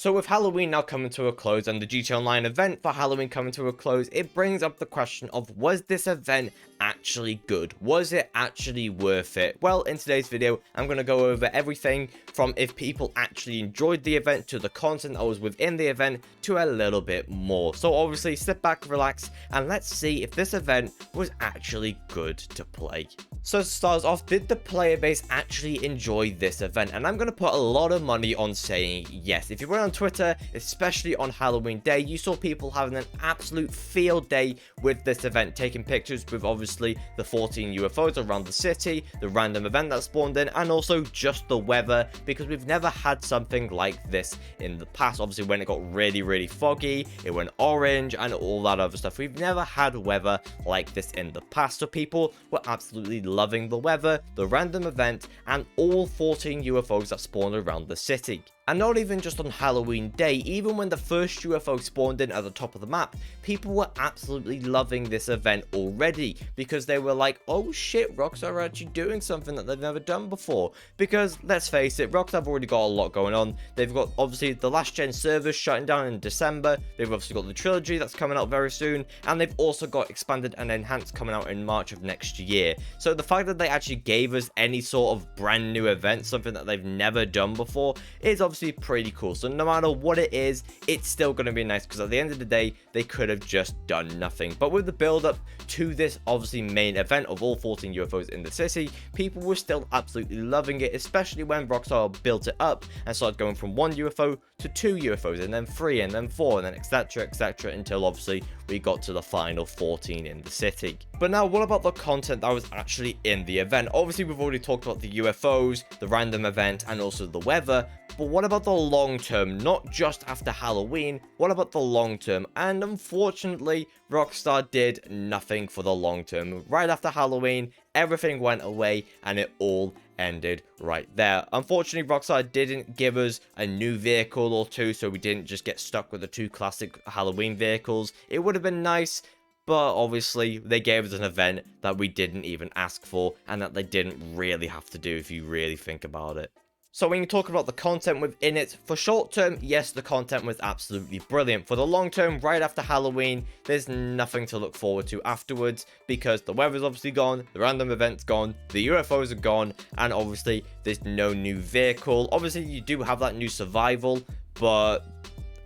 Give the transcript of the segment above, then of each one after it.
So with Halloween now coming to a close and the GTA Online event for Halloween coming to a close, it brings up the question of, was this event actually good? Was it actually worth it? Well, in today's video, I'm going to go over everything from if people actually enjoyed the event to the content that was within the event to a little bit more. So obviously sit back, relax, and let's see if this event was actually good to play. So to start off, did the player base actually enjoy this event? And I'm going to put a lot of money on saying yes. If you went on Twitter, especially on Halloween day, you saw people having an absolute field day with this event, taking pictures with obviously the 14 UFOs around the city, the random event that spawned in, and also just the weather, because we've never had something like this in the past. Obviously when it got really foggy, it went orange and all that other stuff. We've never had weather like this in the past, so people were absolutely loving the weather, the random event, and all 14 UFOs that spawned around the city. And not even just on Halloween day, even when the first UFO spawned in at the top of the map, people were absolutely loving this event already, because they were like, oh shit, Rockstar are actually doing something that they've never done before. Because let's face it, Rockstar have already got a lot going on. They've got obviously the last gen servers shutting down in December, they've obviously got the trilogy that's coming out very soon, and they've also got expanded and enhanced coming out in March of next year. So the fact that they actually gave us any sort of brand new event, something that they've never done before, is obviously pretty cool. So no matter what it is, it's still going to be nice, because at the end of the day, they could have just done nothing. But with the build up to this obviously main event of all 14 UFOs in the city, people were still absolutely loving it, especially when Rockstar built it up and started going from 1 UFO to 2 UFOs, and then 3, and then 4, and then etc, until obviously we got to the final 14 in the city. But now, what about the content that was actually in the event? Obviously we've already talked about the UFOs, the random event, and also the weather, but what about the long term? Not just after Halloween, what about the long term? And unfortunately, Rockstar did nothing for the long term. Right after Halloween, everything went away and it all ended right there. Unfortunately, Rockstar didn't give us a new vehicle or two, so we didn't just get stuck with the 2 classic Halloween vehicles. It would have been nice, but obviously they gave us an event that we didn't even ask for, and that they didn't really have to do if you really think about it. So when you talk about the content within it, for short term, yes, the content was absolutely brilliant. For the long term, right after Halloween, there's nothing to look forward to afterwards, because the weather's obviously gone, the random event's gone, the UFOs are gone, and obviously there's no new vehicle. Obviously you do have that new survival, but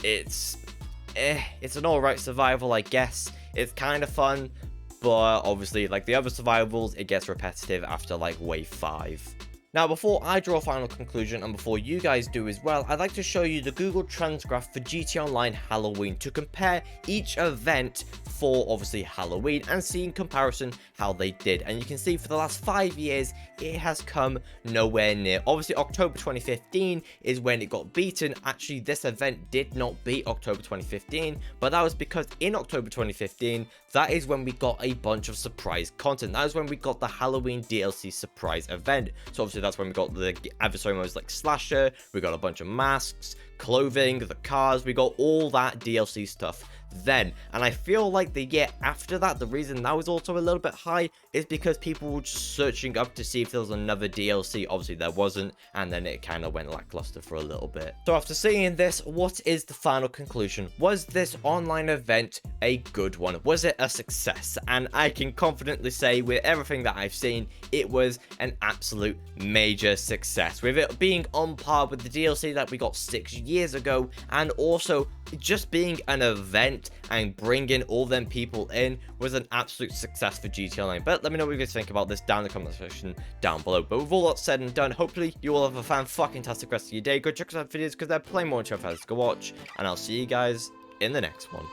it's an alright survival, I guess. It's kind of fun, but obviously like the other survivals, it gets repetitive after like wave 5. Now, before I draw a final conclusion, and before you guys do as well, I'd like to show you the Google Trends graph for GTA Online Halloween to compare each event for obviously Halloween and see in comparison how they did. And you can see for the last 5 years, it has come nowhere near. Obviously, October 2015 is when it got beaten. Actually, this event did not beat October 2015, but that was because in October 2015, that is when we got a bunch of surprise content. That is when we got the Halloween DLC surprise event. So obviously that's when we got the adversary modes like Slasher, we got a bunch of masks, clothing, the cars, we got all that DLC stuff then. And I feel like the year after that, the reason that was also a little bit high is because people were just searching up to see if there was another DLC. Obviously there wasn't, and then it kind of went lackluster for a little bit. So after seeing this, what is the final conclusion? Was this online event a good one? Was it a success? And I can confidently say with everything that I've seen, it was an absolute major success, with it being on par with the DLC that we got 6 years ago, and also just being an event and bringing all them people in was an absolute success for GTA Online. But let me know what you guys think about this down in the comment section down below. But with all that said and done, hopefully you all have a fan-fucking-tastic rest of your day. Go check out videos because there are plenty more to go watch, and I'll see you guys in the next one.